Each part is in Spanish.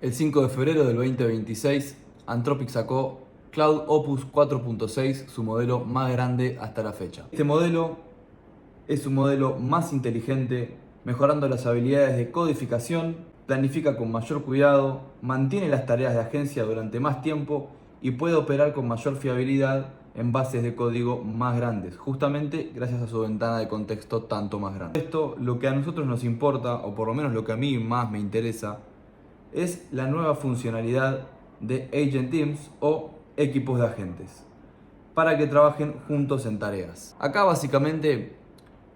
El 5 de febrero del 2026, Anthropic sacó Cloud Opus 4.6, su modelo más grande hasta la fecha. Este modelo es un modelo más inteligente, mejorando las habilidades de codificación, planifica con mayor cuidado, mantiene las tareas de agencia durante más tiempo y puede operar con mayor fiabilidad en bases de código más grandes, justamente gracias a su ventana de contexto tanto más grande. Esto, lo que a nosotros nos importa, o por lo menos lo que a mí más me interesa, es la nueva funcionalidad de Agent Teams o equipos de agentes para que trabajen juntos en tareas. Acá básicamente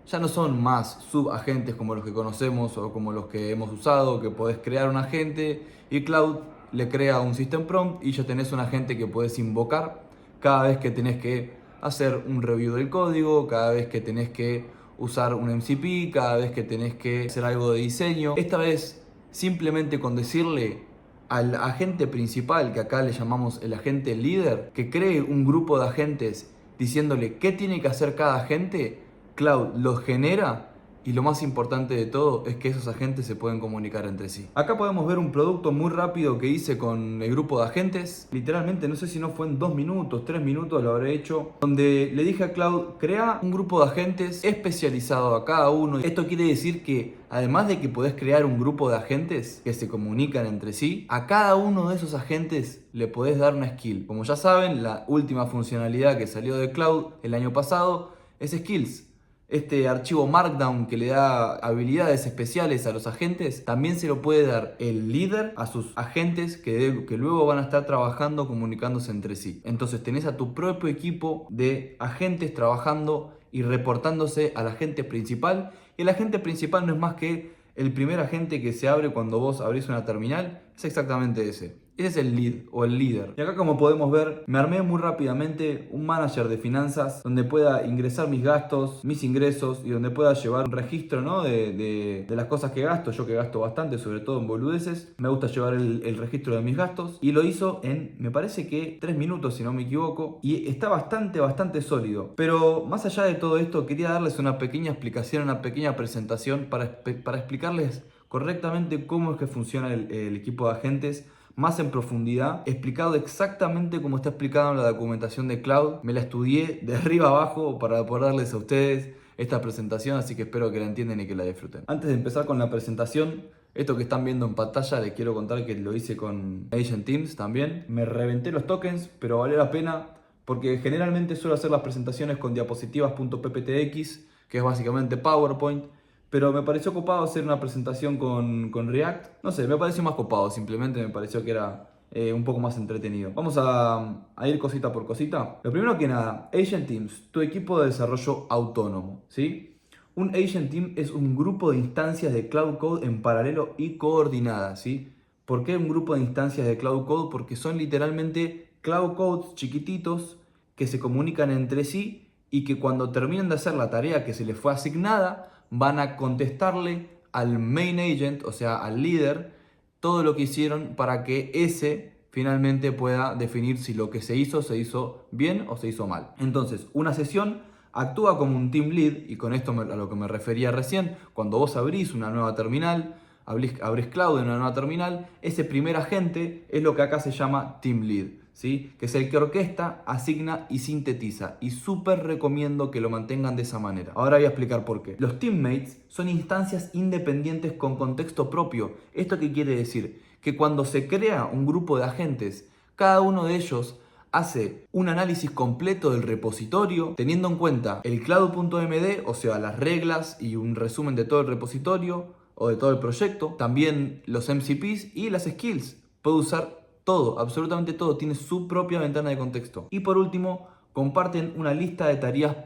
ya no son más subagentes como los que conocemos o como los que hemos usado, que podés crear un agente y Cloud le crea un system prompt y ya tenés un agente que podés invocar cada vez que tenés que hacer un review del código, cada vez que tenés que usar un MCP, cada vez que tenés que hacer algo de diseño. Esta vez simplemente con decirle al agente principal, que acá le llamamos el agente líder, que cree un grupo de agentes diciéndole qué tiene que hacer cada agente, Cloud los genera y lo más importante de todo es que esos agentes se pueden comunicar entre sí. Acá podemos ver un producto muy rápido que hice con el grupo de agentes. Literalmente no sé si no fue en 2 minutos, 3 minutos lo habré hecho. Donde le dije a Cloud, crea un grupo de agentes especializado a cada uno. Esto quiere decir que además de que podés crear un grupo de agentes que se comunican entre sí, a cada uno de esos agentes le podés dar una skill. Como ya saben, la última funcionalidad que salió de Cloud el año pasado es Skills. Este archivo Markdown que le da habilidades especiales a los agentes, también se lo puede dar el líder a sus agentes que luego van a estar trabajando, comunicándose entre sí. Entonces tenés a tu propio equipo de agentes trabajando y reportándose al agente principal. Y el agente principal no es más que el primer agente que se abre cuando vos abrís una terminal. Es exactamente ese. Ese es el lead o el líder. Y acá, como podemos ver, me armé muy rápidamente un manager de finanzas donde pueda ingresar mis gastos, mis ingresos y donde pueda llevar un registro, ¿no? de las cosas que gasto. Yo que gasto bastante, sobre todo en boludeces, me gusta llevar el registro de mis gastos. Y lo hizo en, me parece que 3 minutos si no me equivoco. Y está bastante sólido. Pero más allá de todo esto, quería darles una pequeña explicación, una pequeña presentación para explicarles correctamente cómo es que funciona el equipo de agentes más en profundidad, explicado exactamente como está explicado en la documentación de Cloud. Me la estudié de arriba abajo para poder darles a ustedes esta presentación, así que espero que la entiendan y que la disfruten. Antes de empezar con la presentación, esto que están viendo en pantalla, les quiero contar que lo hice con Agent Teams también. Me reventé los tokens, pero valió la pena porque generalmente suelo hacer las presentaciones con diapositivas.pptx, que es básicamente PowerPoint. Pero me pareció copado hacer una presentación con React. No sé, me pareció más copado, simplemente me pareció que era un poco más entretenido. Vamos a ir cosita por cosita. Lo primero que nada, Agent Teams, tu equipo de desarrollo autónomo, ¿sí? Un Agent Team es un grupo de instancias de Cloud Code en paralelo y coordinadas, ¿sí? ¿Por qué un grupo de instancias de Cloud Code? Porque son literalmente Cloud Codes chiquititos que se comunican entre sí y que cuando terminen de hacer la tarea que se les fue asignada, van a contestarle al main agent, o sea, al líder, todo lo que hicieron para que ese finalmente pueda definir si lo que se hizo bien o se hizo mal. Entonces, una sesión actúa como un team lead, y con esto a lo que me refería recién, cuando vos abrís una nueva terminal, abrís Cloud en una nueva terminal, ese primer agente es lo que acá se llama team lead, ¿sí? Que es el que orquesta, asigna y sintetiza, y súper recomiendo que lo mantengan de esa manera. Ahora voy a explicar por qué. Los teammates son instancias independientes con contexto propio. ¿Esto qué quiere decir? Que cuando se crea un grupo de agentes, cada uno de ellos hace un análisis completo del repositorio, teniendo en cuenta el cloud.md, o sea, las reglas y un resumen de todo el repositorio o de todo el proyecto, también los MCPs y las skills. Puede usar todo, absolutamente todo, tiene su propia ventana de contexto. Y por último, comparten una lista de tareas,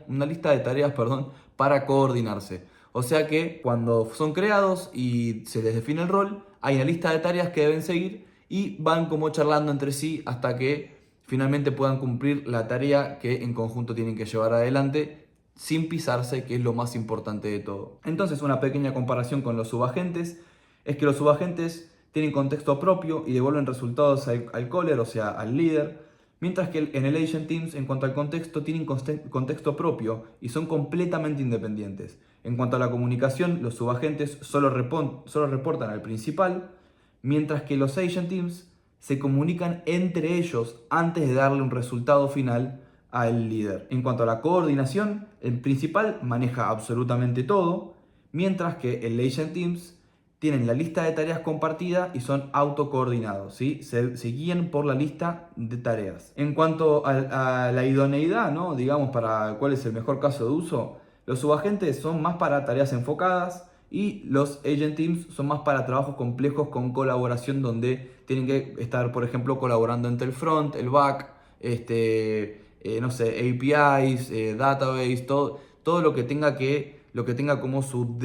para coordinarse. O sea que cuando son creados y se les define el rol, hay una lista de tareas que deben seguir y van como charlando entre sí hasta que finalmente puedan cumplir la tarea que en conjunto tienen que llevar adelante sin pisarse, que es lo más importante de todo. Entonces, una pequeña comparación con los subagentes es que los subagentes tienen contexto propio y devuelven resultados al caller, o sea, al líder, mientras que en el Agent Teams, en cuanto al contexto, tienen contexto propio y son completamente independientes. En cuanto a la comunicación, los subagentes solo reportan al principal, mientras que los agent teams se comunican entre ellos antes de darle un resultado final al líder. En cuanto a la coordinación, el principal maneja absolutamente todo, mientras que el agent teams tienen la lista de tareas compartida y son autocoordinados, ¿sí? Se guían por la lista de tareas. En cuanto a la idoneidad, ¿no? Digamos, para cuál es el mejor caso de uso, los subagentes son más para tareas enfocadas y los agent teams son más para trabajos complejos con colaboración donde tienen que estar, por ejemplo, colaborando entre el front, el back, no sé, APIs, database, todo lo que tenga como su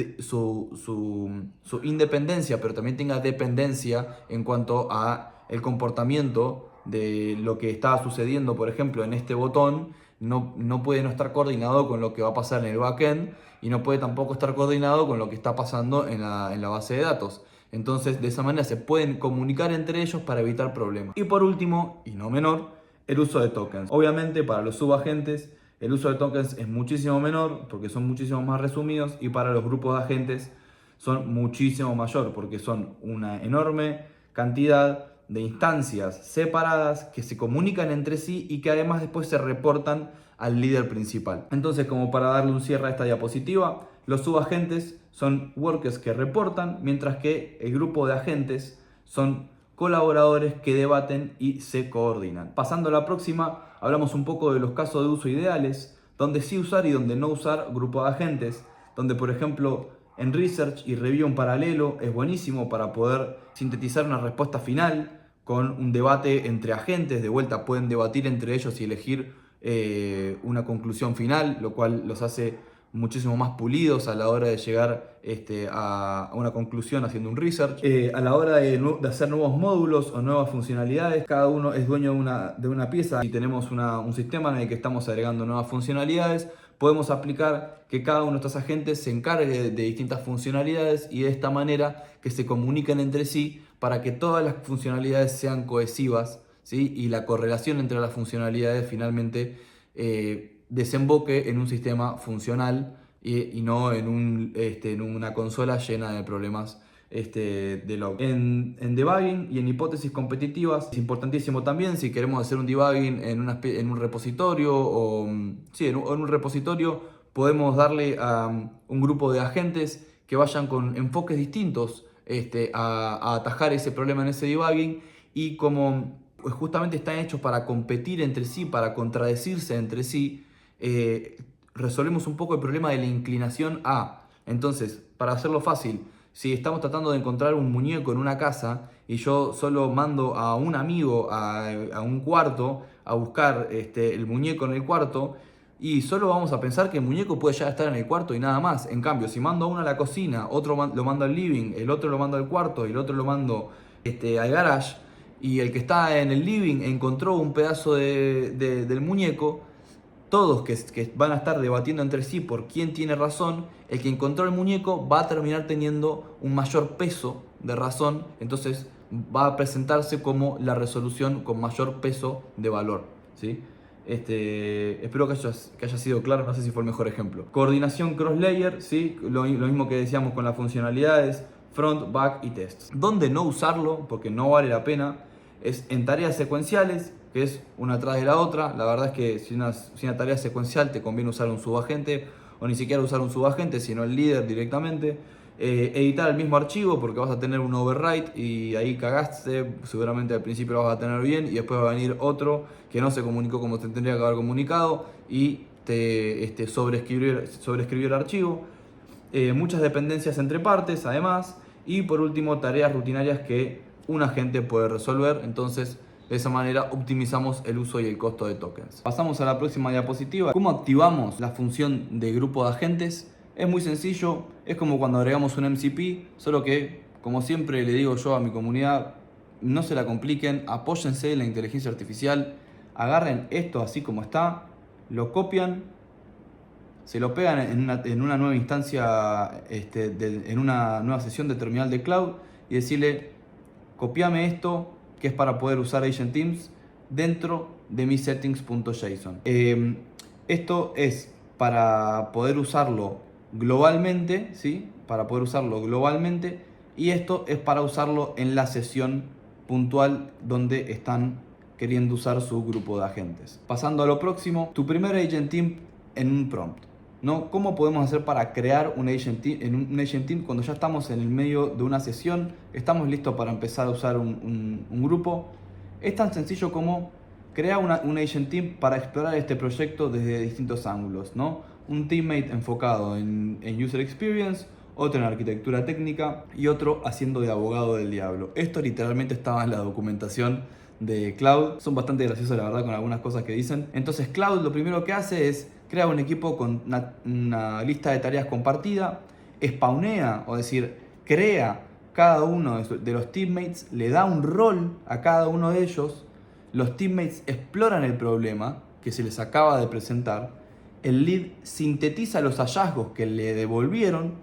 independencia, pero también tenga dependencia en cuanto a el comportamiento de lo que está sucediendo, por ejemplo, en este botón. No puede no estar coordinado con lo que va a pasar en el backend y no puede tampoco estar coordinado con lo que está pasando en la base de datos. Entonces, de esa manera se pueden comunicar entre ellos para evitar problemas. Y por último, y no menor, el uso de tokens. Obviamente, para los subagentes, el uso de tokens es muchísimo menor porque son muchísimo más resumidos, y para los grupos de agentes son muchísimo mayor porque son una enorme cantidad de instancias separadas que se comunican entre sí y que además después se reportan al líder principal. Entonces, como para darle un cierre a esta diapositiva, los subagentes son workers que reportan, mientras que el grupo de agentes son colaboradores que debaten y se coordinan. Pasando a la próxima, hablamos un poco de los casos de uso ideales, donde sí usar y donde no usar grupo de agentes, donde por ejemplo en research y review en paralelo es buenísimo para poder sintetizar una respuesta final con un debate entre agentes. De vuelta pueden debatir entre ellos y elegir una conclusión final, lo cual los hace muchísimo más pulidos a la hora de llegar a una conclusión haciendo un research. A la hora de hacer nuevos módulos o nuevas funcionalidades, cada uno es dueño de una pieza y tenemos un sistema en el que estamos agregando nuevas funcionalidades. Podemos aplicar que cada uno de estos agentes se encargue de distintas funcionalidades y de esta manera que se comuniquen entre sí para que todas las funcionalidades sean cohesivas, ¿sí? Y la correlación entre las funcionalidades finalmente desemboque en un sistema funcional y no en una consola llena de problemas de log. En debugging y en hipótesis competitivas es importantísimo también, si queremos hacer un debugging en un repositorio o sí, en un repositorio, podemos darle a un grupo de agentes que vayan con enfoques distintos a atajar ese problema en ese debugging, y como justamente están hechos para competir entre sí, para contradecirse entre sí, resolvemos un poco el problema de la inclinación A. Entonces, para hacerlo fácil, si estamos tratando de encontrar un muñeco en una casa y yo solo mando a un amigo a un cuarto a buscar el muñeco en el cuarto, y solo vamos a pensar que el muñeco puede ya estar en el cuarto y nada más. En cambio, si mando a uno a la cocina, otro lo mando al living, el otro lo mando al cuarto y el otro lo mando al garage, y el que está en el living encontró un pedazo del muñeco, todos que van a estar debatiendo entre sí por quién tiene razón, el que encontró el muñeco va a terminar teniendo un mayor peso de razón, entonces va a presentarse como la resolución con mayor peso de valor, ¿sí? Espero que haya sido claro, no sé si fue el mejor ejemplo. Coordinación cross-layer, ¿sí? Lo mismo que decíamos con las funcionalidades, front, back y tests. ¿Dónde no usarlo? Porque no vale la pena. Es en tareas secuenciales, que es una atrás de la otra. La verdad es que si una tarea secuencial te conviene usar un subagente, o ni siquiera usar un subagente, sino el líder directamente. Editar el mismo archivo, porque vas a tener un overwrite y ahí cagaste. Seguramente al principio lo vas a tener bien y después va a venir otro que no se comunicó como te tendría que haber comunicado y te sobreescribió el archivo. Muchas dependencias entre partes además, y por último tareas rutinarias que un agente puede resolver. Entonces de esa manera optimizamos el uso y el costo de tokens. Pasamos a la próxima diapositiva. ¿Cómo activamos la función de grupo de agentes? Es muy sencillo, es como cuando agregamos un MCP, solo que, como siempre le digo yo a mi comunidad, no se la compliquen, apóyense en la inteligencia artificial, agarren esto así como está, lo copian, se lo pegan en una nueva instancia, en una nueva sesión de terminal de cloud, y decirle, copiame esto, que es para poder usar Agent Teams dentro de mi settings.json. Esto es para poder usarlo globalmente, ¿sí? Para poder usarlo globalmente y esto es para usarlo en la sesión puntual donde están queriendo usar su grupo de agentes. Pasando a lo próximo, tu primer agent team en un prompt, ¿no? ¿Cómo podemos hacer para crear un agent team cuando ya estamos en el medio de una sesión, estamos listos para empezar a usar un grupo? Es tan sencillo como crear un agent team para explorar este proyecto desde distintos ángulos, ¿no? Un teammate enfocado en user experience, otro en arquitectura técnica y otro haciendo de abogado del diablo. Esto literalmente estaba en la documentación de Cloud. Son bastante graciosos la verdad con algunas cosas que dicen. Entonces Cloud lo primero que hace es crear un equipo con una lista de tareas compartida, spawnea, o decir, crea cada uno de los teammates, le da un rol a cada uno de ellos, los teammates exploran el problema que se les acaba de presentar, el lead sintetiza los hallazgos que le devolvieron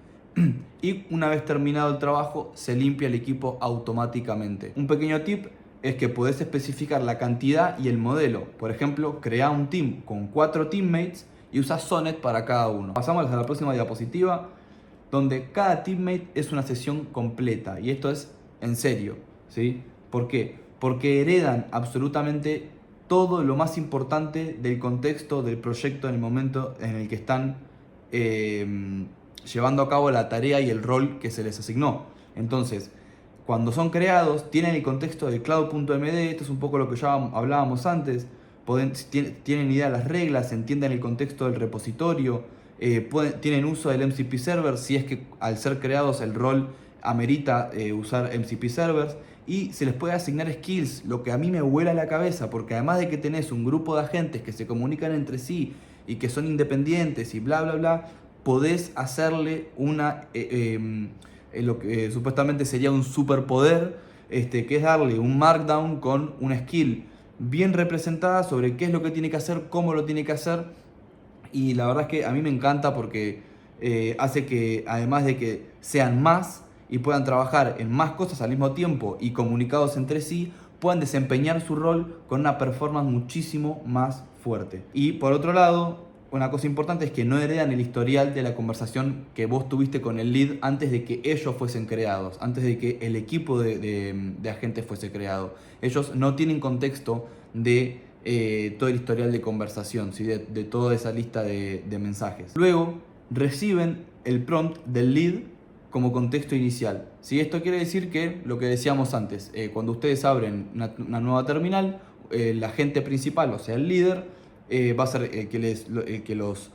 y una vez terminado el trabajo se limpia el equipo automáticamente. Un pequeño tip es que podés especificar la cantidad y el modelo. Por ejemplo, crea un team con 4 teammates y usa Sonnet para cada uno. Pasamos a la próxima diapositiva, donde cada teammate es una sesión completa. Y esto es en serio, ¿sí? ¿Por qué? Porque heredan absolutamente todo lo más importante del contexto del proyecto en el momento en el que están llevando a cabo la tarea y el rol que se les asignó. Entonces, cuando son creados, tienen el contexto de cloud.md, esto es un poco lo que ya hablábamos antes, tienen idea de las reglas, entienden el contexto del repositorio, tienen uso del MCP Server, si es que al ser creados el rol amerita usar MCP Servers, y se les puede asignar skills, lo que a mí me vuela la cabeza, porque además de que tenés un grupo de agentes que se comunican entre sí y que son independientes y bla bla bla, podés hacerle lo que supuestamente sería un superpoder, que es darle un markdown con una skill bien representada sobre qué es lo que tiene que hacer, cómo lo tiene que hacer. Y la verdad es que a mí me encanta porque hace que, además de que sean más y puedan trabajar en más cosas al mismo tiempo y comunicados entre sí, puedan desempeñar su rol con una performance muchísimo más fuerte. Y por otro lado, una cosa importante es que no heredan el historial de la conversación que vos tuviste con el lead antes de que ellos fuesen creados, antes de que el equipo de agentes fuese creado. Ellos no tienen contexto de todo el historial de conversación, ¿sí? de toda esa lista de mensajes. Luego reciben el prompt del lead como contexto inicial, ¿sí? Esto quiere decir que lo que decíamos antes, cuando ustedes abren una nueva terminal, el agente principal, o sea el líder, va a ser el que los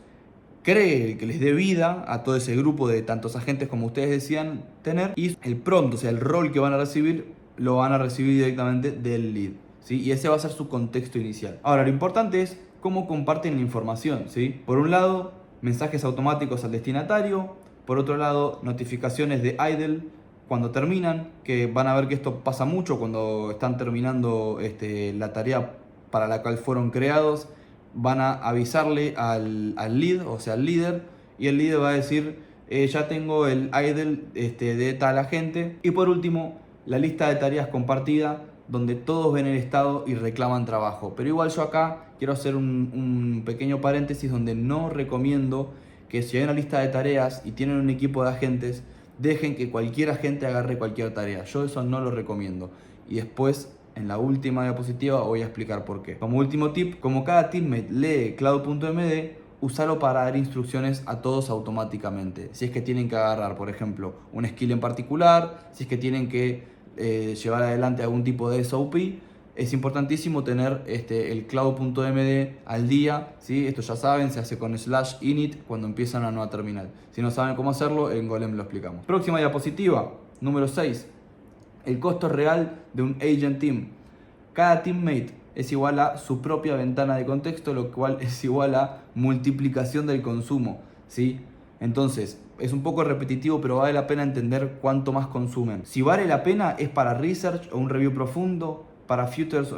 cree, el que les dé vida a todo ese grupo de tantos agentes como ustedes decían tener, y el prompt, o sea el rol que van a recibir, lo van a recibir directamente del lead, ¿sí? Y ese va a ser su contexto inicial. Ahora, lo importante es cómo comparten la información, ¿sí? Por un lado, mensajes automáticos al destinatario. Por otro lado, notificaciones de idle cuando terminan, que van a ver que esto pasa mucho cuando están terminando la tarea para la cual fueron creados. Van a avisarle al lead, o sea al líder, y el líder va a decir, ya tengo el idle de tal agente. Y por último, la lista de tareas compartida, donde todos ven el estado y reclaman trabajo. Pero igual yo acá quiero hacer un pequeño paréntesis donde no recomiendo que si hay una lista de tareas y tienen un equipo de agentes, dejen que cualquier agente agarre cualquier tarea. Yo eso no lo recomiendo. Y después, en la última diapositiva, voy a explicar por qué. Como último tip, como cada teammate lee cloud.md, usarlo para dar instrucciones a todos automáticamente. Si es que tienen que agarrar, por ejemplo, un skill en particular, si es que tienen que llevar adelante algún tipo de SOP, es importantísimo tener el cloud.md al día, ¿sí? Esto ya saben, se hace con /init cuando empiezan una nueva terminal. Si no saben cómo hacerlo, en Golem lo explicamos. Próxima diapositiva, número 6. El costo real de un agent team. Cada teammate es igual a su propia ventana de contexto, lo cual es igual a multiplicación del consumo, ¿sí? Entonces, es un poco repetitivo, pero vale la pena entender cuánto más consumen. Si vale la pena, es para research o un review profundo, para filters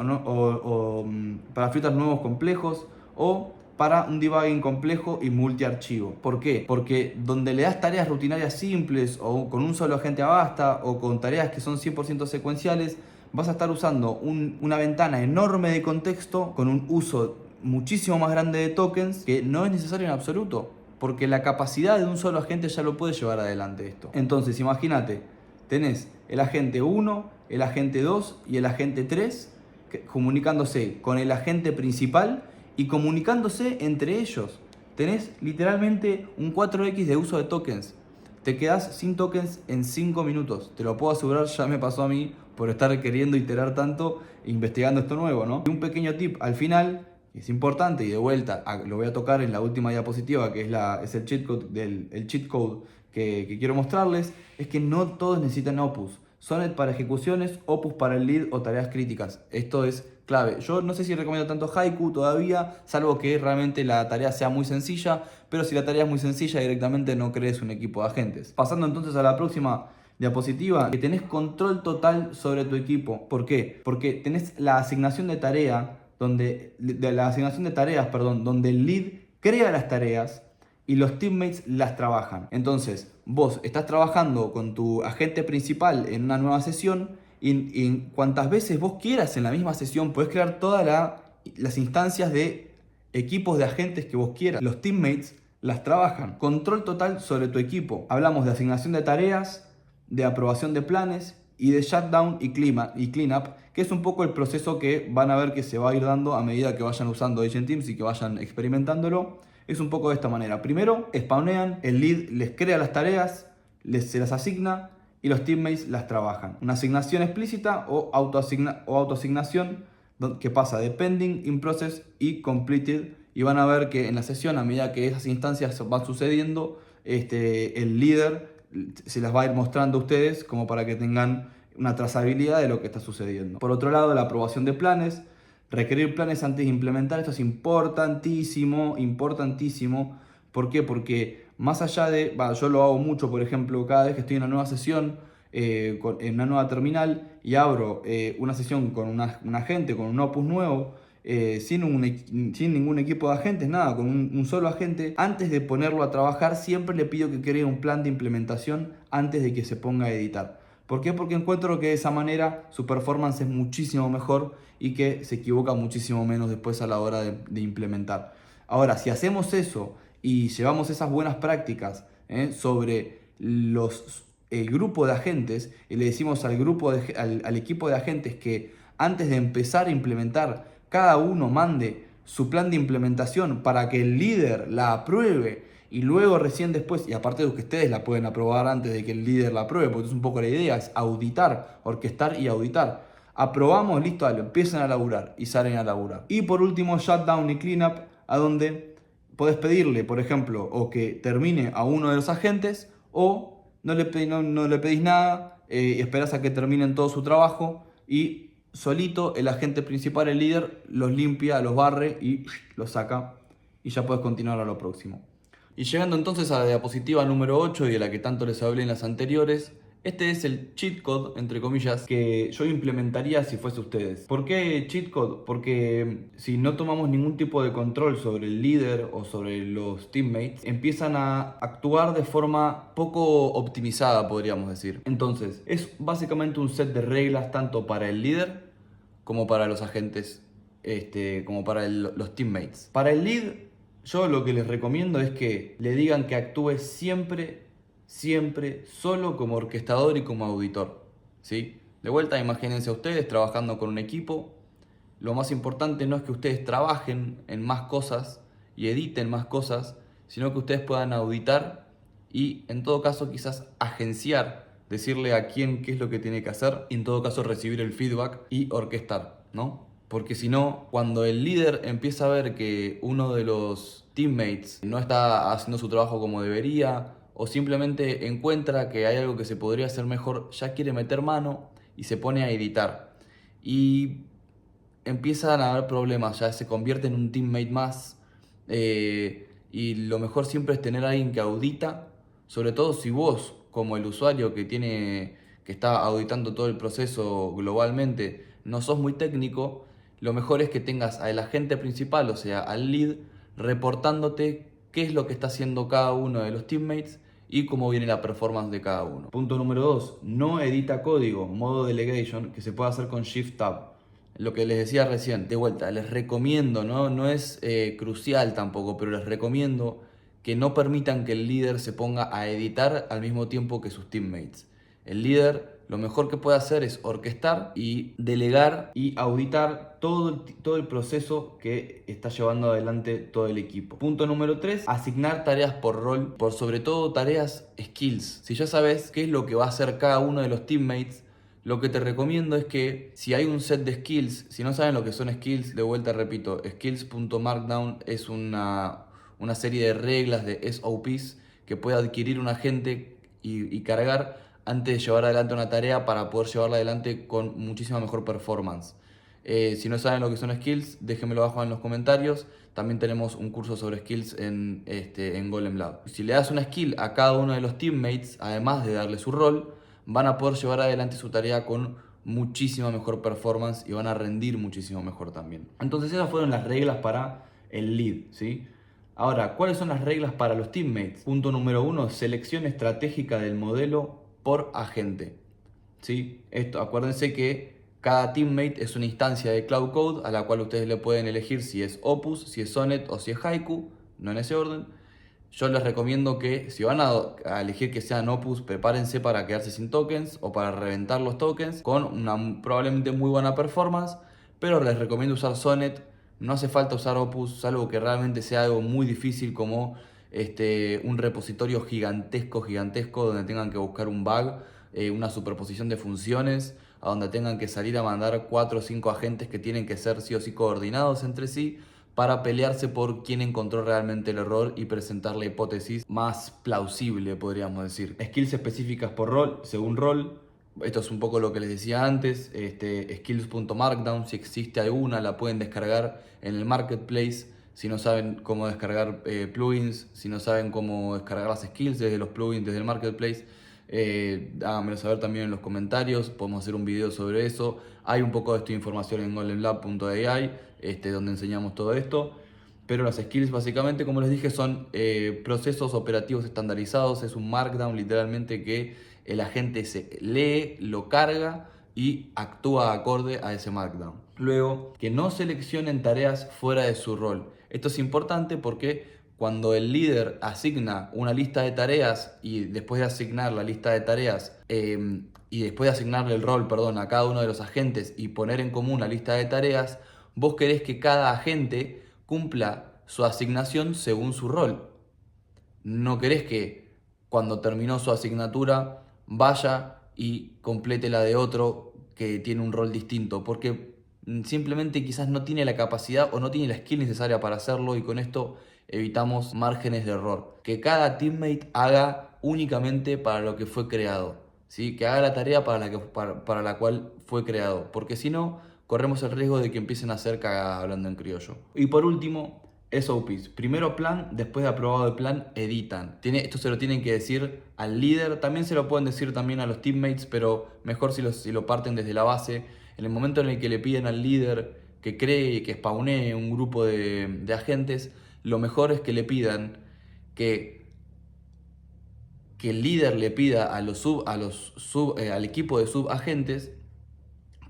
para filters nuevos complejos, o para un debugging complejo y multiarchivo. ¿Por qué? Porque donde le das tareas rutinarias simples o con un solo agente basta, o con tareas que son 100% secuenciales, vas a estar usando una ventana enorme de contexto con un uso muchísimo más grande de tokens, que no es necesario en absoluto, porque la capacidad de un solo agente ya lo puede llevar adelante esto. Entonces, imagínate, tenés el agente 1, el agente 2 y el agente 3 comunicándose con el agente principal y comunicándose entre ellos. Tenés literalmente un 4x de uso de tokens. Te quedás sin tokens en 5 minutos. Te lo puedo asegurar, ya me pasó a mí por estar queriendo iterar tanto e investigando esto nuevo, ¿no? Y un pequeño tip al final, que es importante y de vuelta lo voy a tocar en la última diapositiva, que es el cheat code, el cheat code que quiero mostrarles, es que no todos necesitan Opus. Sonnet para ejecuciones, Opus para el lead o tareas críticas. Esto es clave. Yo no sé si recomiendo tanto Haiku todavía, salvo que realmente la tarea sea muy sencilla, pero si la tarea es muy sencilla directamente no crees un equipo de agentes. Pasando entonces a la próxima diapositiva, que tenés control total sobre tu equipo. ¿Por qué? Porque tenés la asignación de tarea, donde el lead crea las tareas y los teammates las trabajan. Entonces, vos estás trabajando con tu agente principal en una nueva sesión y cuantas veces vos quieras en la misma sesión, podés crear todas las instancias de equipos de agentes que vos quieras. Los teammates las trabajan. Control total sobre tu equipo. Hablamos de asignación de tareas, de aprobación de planes y de shutdown y cleanup, que es un poco el proceso que van a ver que se va a ir dando a medida que vayan usando Agent Teams y que vayan experimentándolo. Es un poco de esta manera. Primero, spawnean, el lead les crea las tareas, se las asigna y los teammates las trabajan. Una asignación explícita o autoasignación que pasa de pending, in process y completed. Y van a ver que en la sesión, a medida que esas instancias van sucediendo, el líder se las va a ir mostrando a ustedes como para que tengan una trazabilidad de lo que está sucediendo. Por otro lado, la aprobación de planes. Requerir planes antes de implementar, esto es importantísimo, importantísimo. ¿Por qué? Porque más allá de, yo lo hago mucho, por ejemplo, cada vez que estoy en una nueva sesión, en una nueva terminal y abro una sesión con un agente, con un Opus nuevo, sin ningún equipo de agentes, nada, con un solo agente, antes de ponerlo a trabajar, siempre le pido que cree un plan de implementación antes de que se ponga a editar. ¿Por qué? Porque encuentro que de esa manera su performance es muchísimo mejor y que se equivoca muchísimo menos después a la hora de implementar. Ahora, si hacemos eso y llevamos esas buenas prácticas sobre el grupo de agentes y le decimos al equipo de agentes que antes de empezar a implementar, cada uno mande su plan de implementación para que el líder la apruebe y luego recién después, y aparte de que ustedes la pueden aprobar antes de que el líder la apruebe, porque es un poco la idea, es auditar, orquestar y auditar. Aprobamos, listo, dale, empiezan a laburar y salen a laburar. Y por último, shutdown y cleanup, a donde podés pedirle, por ejemplo, o que termine a uno de los agentes, o no le pedís nada, esperás a que terminen todo su trabajo y solito el agente principal, el líder, los limpia, los barre y los saca y ya puedes continuar a lo próximo. Y llegando entonces a la diapositiva número 8 y de la que tanto les hablé en las anteriores, este es el cheat code, entre comillas, que yo implementaría si fuese ustedes. ¿Por qué cheat code? Porque si no tomamos ningún tipo de control sobre el líder o sobre los teammates, empiezan a actuar de forma poco optimizada, podríamos decir. Entonces, es básicamente un set de reglas tanto para el líder como para los agentes, como para los teammates. Para el lead, yo lo que les recomiendo es que le digan que actúe siempre solo como orquestador y como auditor, ¿sí? De vuelta, imagínense a ustedes trabajando con un equipo. Lo más importante no es que ustedes trabajen en más cosas y editen más cosas, sino que ustedes puedan auditar y en todo caso quizás agenciar, decirle a quién qué es lo que tiene que hacer y en todo caso recibir el feedback y orquestar, ¿no? Porque si no, cuando el líder empieza a ver que uno de los teammates no está haciendo su trabajo como debería o simplemente encuentra que hay algo que se podría hacer mejor, ya quiere meter mano y se pone a editar. Y empiezan a haber problemas, ya se convierte en un teammate más. Y lo mejor siempre es tener a alguien que audita, sobre todo si vos, como el usuario que está auditando todo el proceso globalmente, no sos muy técnico, lo mejor es que tengas al agente principal, o sea, al lead, reportándote qué es lo que está haciendo cada uno de los teammates y cómo viene la performance de cada uno. Punto número 2, no edita código, modo delegation, que se puede hacer con Shift Tab. Lo que les decía recién, de vuelta, les recomiendo, no es crucial tampoco, pero les recomiendo que no permitan que el líder se ponga a editar al mismo tiempo que sus teammates. El líder lo mejor que puede hacer es orquestar y delegar y auditar todo el proceso que está llevando adelante todo el equipo. Punto número 3, asignar tareas por rol, por sobre todo tareas skills. Si ya sabes qué es lo que va a hacer cada uno de los teammates, lo que te recomiendo es que si hay un set de skills, si no saben lo que son skills, de vuelta repito, skills.markdown es una serie de reglas de SOPs que puede adquirir un agente y cargar antes de llevar adelante una tarea para poder llevarla adelante con muchísima mejor performance. Si no saben lo que son skills, déjenmelo abajo en los comentarios. También tenemos un curso sobre skills en Golem Lab. Si le das una skill a cada uno de los teammates, además de darle su rol, van a poder llevar adelante su tarea con muchísima mejor performance y van a rendir muchísimo mejor también. Entonces esas fueron las reglas para el lead, ¿sí? Ahora, ¿cuáles son las reglas para los teammates? Punto número 1, selección estratégica del modelo por agente. ¿Sí? Esto, acuérdense que cada teammate es una instancia de Cloud Code a la cual ustedes le pueden elegir si es Opus, si es Sonnet o si es Haiku, no en ese orden. Yo les recomiendo que si van a elegir que sean Opus, prepárense para quedarse sin tokens o para reventar los tokens con una probablemente muy buena performance, pero les recomiendo usar Sonnet. No hace falta usar Opus, salvo que realmente sea algo muy difícil como un repositorio gigantesco donde tengan que buscar un bug, una superposición de funciones, a donde tengan que salir a mandar 4 o 5 agentes que tienen que ser sí o sí coordinados entre sí para pelearse por quién encontró realmente el error y presentar la hipótesis más plausible, podríamos decir. Skills específicas por rol, según rol. Esto es un poco lo que les decía antes. Skills.markdown, si existe alguna, la pueden descargar en el marketplace. Si no saben cómo descargar plugins, si no saben cómo descargar las skills desde los plugins, desde el marketplace, háganmelo saber también en los comentarios. Podemos hacer un video sobre eso. Hay un poco de esta información en golemlab.ai, donde enseñamos todo esto. Pero las skills básicamente, como les dije, son procesos operativos estandarizados. Es un markdown literalmente que el agente se lee, lo carga y actúa acorde a ese markdown. Luego, que no seleccionen tareas fuera de su rol. Esto es importante porque cuando el líder asigna una lista de tareas y después de asignar la lista de tareas y después de asignarle el rol, perdón, a cada uno de los agentes y poner en común la lista de tareas, vos querés que cada agente cumpla su asignación según su rol. No querés que cuando terminó su asignatura vaya y complete la de otro que tiene un rol distinto, porque simplemente quizás no tiene la capacidad o no tiene la skill necesaria para hacerlo y con esto evitamos márgenes de error. Que cada teammate haga únicamente para lo que fue creado, ¿sí? Que haga la tarea para la cual fue creado, porque si no, corremos el riesgo de que empiecen a hacer cagada, hablando en criollo. Y por último, SOPs. Primero plan, después de aprobado el plan, editan. Esto se lo tienen que decir al líder, también se lo pueden decir también a los teammates, pero mejor si lo parten desde la base. En el momento en el que le piden al líder que cree, que spawnee un grupo de agentes, lo mejor es que le pidan que el líder le pida al equipo de subagentes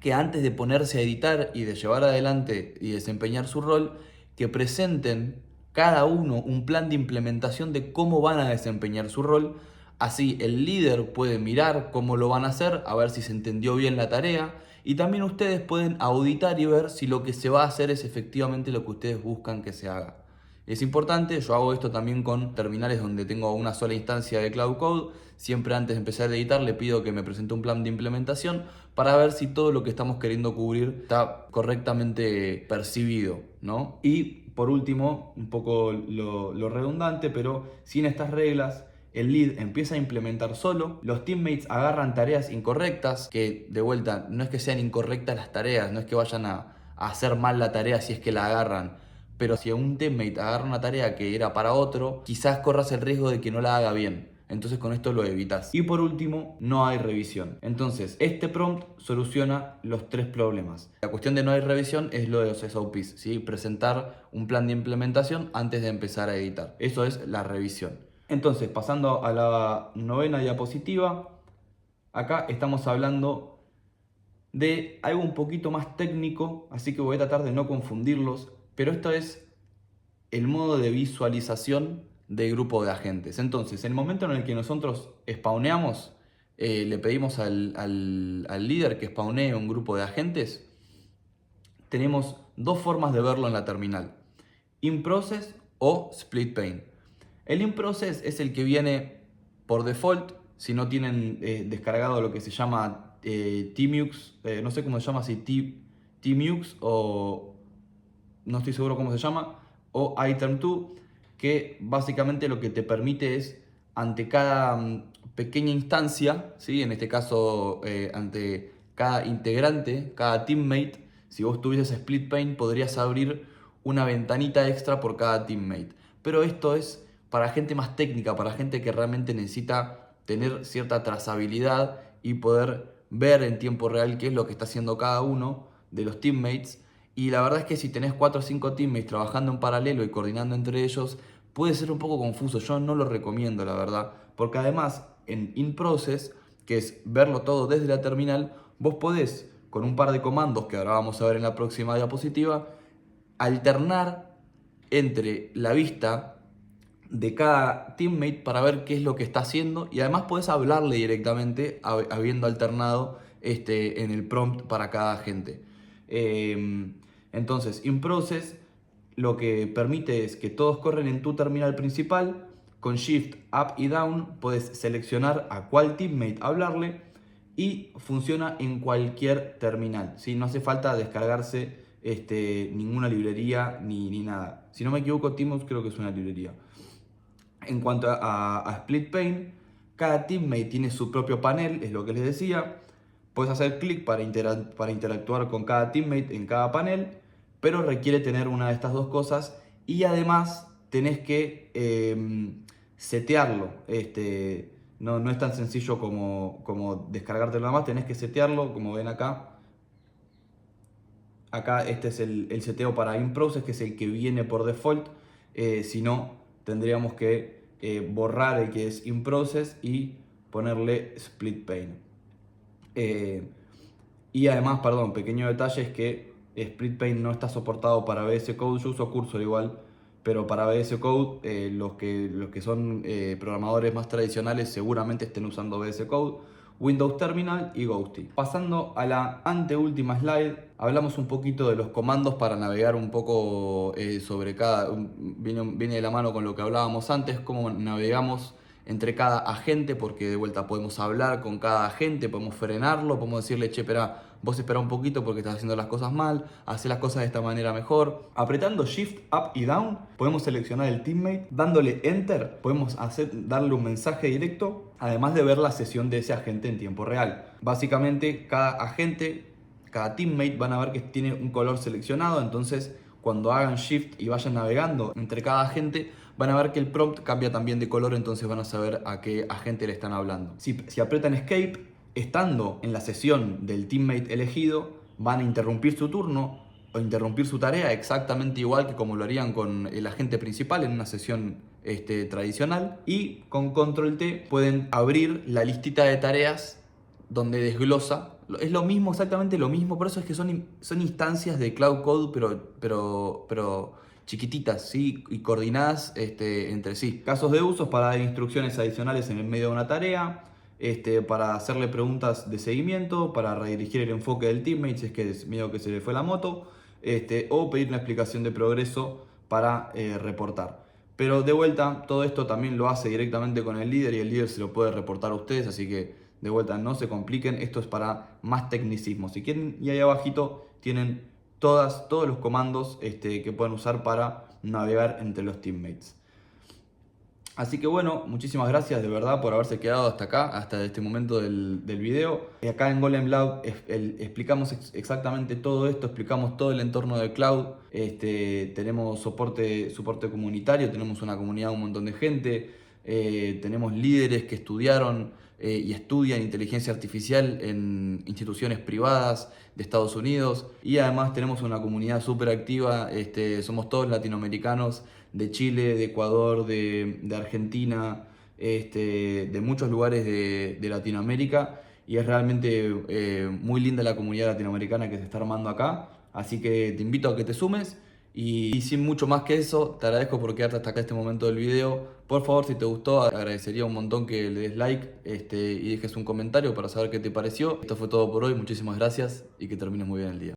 que antes de ponerse a editar y de llevar adelante y desempeñar su rol, que presenten cada uno un plan de implementación de cómo van a desempeñar su rol. Así el líder puede mirar cómo lo van a hacer, a ver si se entendió bien la tarea, y también ustedes pueden auditar y ver si lo que se va a hacer es efectivamente lo que ustedes buscan que se haga. Es importante, yo hago esto también con terminales donde tengo una sola instancia de Cloud Code. Siempre antes de empezar a editar le pido que me presente un plan de implementación para ver si todo lo que estamos queriendo cubrir está correctamente percibido, ¿no? Y por último, un poco lo redundante, pero sin estas reglas, el lead empieza a implementar solo, los teammates agarran tareas incorrectas, que de vuelta no es que sean incorrectas las tareas, no es que vayan a hacer mal la tarea si es que la agarran, pero si un teammate agarra una tarea que era para otro, quizás corras el riesgo de que no la haga bien. Entonces con esto lo evitas. Y por último, no hay revisión. Entonces, este prompt soluciona los 3 problemas. La cuestión de no hay revisión es lo de los SOPs, ¿sí? Presentar un plan de implementación antes de empezar a editar. Eso es la revisión. Entonces, pasando a la 9ª diapositiva, acá estamos hablando de algo un poquito más técnico, así que voy a tratar de no confundirlos, pero esto es el modo de visualización de grupo de agentes. Entonces, en el momento en el que nosotros spawneamos, le pedimos al líder que spawnee un grupo de agentes, tenemos dos formas de verlo en la terminal: in-process o split pane. El in-process es el que viene por default si no tienen descargado lo que se llama tmux, no sé cómo se llama, si tmux o no estoy seguro cómo se llama, o item2, que básicamente lo que te permite es ante cada pequeña instancia, ¿sí? En este caso ante cada integrante, cada teammate, si vos tuvieses split pane podrías abrir una ventanita extra por cada teammate. Pero esto es para gente más técnica, para gente que realmente necesita tener cierta trazabilidad y poder ver en tiempo real qué es lo que está haciendo cada uno de los teammates. Y la verdad es que si tenés 4 o 5 teammates trabajando en paralelo y coordinando entre ellos, puede ser un poco confuso. Yo no lo recomiendo, la verdad. Porque además, en in-process, que es verlo todo desde la terminal, vos podés, con un par de comandos que ahora vamos a ver en la próxima diapositiva, alternar entre la vista de cada teammate para ver qué es lo que está haciendo, y además podés hablarle directamente habiendo alternado en el prompt para cada agente. Entonces, in-process lo que permite es que todos corren en tu terminal principal. Con Shift Up y Down puedes seleccionar a cuál teammate hablarle y funciona en cualquier terminal, ¿sí? No hace falta descargarse ninguna librería ni nada. Si no me equivoco, Teams creo que es una librería. En cuanto a Split Pane, cada teammate tiene su propio panel, es lo que les decía. Puedes hacer clic para interactuar con cada teammate en cada panel, pero requiere tener una de estas dos cosas y además tenés que setearlo. No es tan sencillo como descargártelo nada más, tenés que setearlo, como ven acá. Acá este es el seteo para in-process, que es el que viene por default. Si no, tendríamos que borrar el que es in-process y ponerle split pane. Y además, perdón, pequeño detalle es que split pane no está soportado para VS Code. Yo uso Cursor igual, pero para VS Code los que son programadores más tradicionales seguramente estén usando VS Code, Windows Terminal y Ghosty. Pasando a la anteúltima slide, hablamos un poquito de los comandos para navegar un poco sobre cada... Viene de la mano con lo que hablábamos antes, cómo navegamos entre cada agente, porque de vuelta podemos hablar con cada agente, podemos frenarlo, podemos decirle, che, espera, vos espera un poquito porque estás haciendo las cosas mal, hacé las cosas de esta manera mejor. Apretando Shift Up y Down podemos seleccionar el teammate, dándole Enter podemos darle un mensaje directo, además de ver la sesión de ese agente en tiempo real. Básicamente cada agente, cada teammate van a ver que tiene un color seleccionado, entonces cuando hagan Shift y vayan navegando entre cada agente, van a ver que el prompt cambia también de color, entonces van a saber a qué agente le están hablando. Si apretan Escape, estando en la sesión del teammate elegido, van a interrumpir su turno o interrumpir su tarea exactamente igual que como lo harían con el agente principal en una sesión tradicional. Y con Control T pueden abrir la listita de tareas donde desglosa. Es lo mismo, exactamente lo mismo, por eso es que son instancias de Cloud Code, pero chiquititas, ¿sí? Y coordinadas entre sí. Casos de usos para dar instrucciones adicionales en el medio de una tarea, para hacerle preguntas de seguimiento, para redirigir el enfoque del teammate si es que es miedo que se le fue la moto, o pedir una explicación de progreso para reportar. Pero de vuelta, todo esto también lo hace directamente con el líder y el líder se lo puede reportar a ustedes, así que de vuelta no se compliquen, esto es para más tecnicismo. Si quieren, y ahí abajito tienen todos los comandos que pueden usar para navegar entre los teammates. Así que bueno, muchísimas gracias de verdad por haberse quedado hasta acá, hasta este momento del video. Y acá en Golem Lab explicamos exactamente todo esto, explicamos todo el entorno de cloud. Tenemos soporte comunitario, tenemos una comunidad, un montón de gente. Tenemos líderes que estudiaron y estudian inteligencia artificial en instituciones privadas de Estados Unidos. Y además tenemos una comunidad súper activa, somos todos latinoamericanos, de Chile, de Ecuador, de Argentina, de muchos lugares de Latinoamérica, y es realmente muy linda la comunidad latinoamericana que se está armando acá, así que te invito a que te sumes y sin mucho más que eso, te agradezco por quedarte hasta acá este momento del video. Por favor, si te gustó, agradecería un montón que le des like y dejes un comentario para saber qué te pareció. Esto fue todo por hoy, muchísimas gracias y que termines muy bien el día.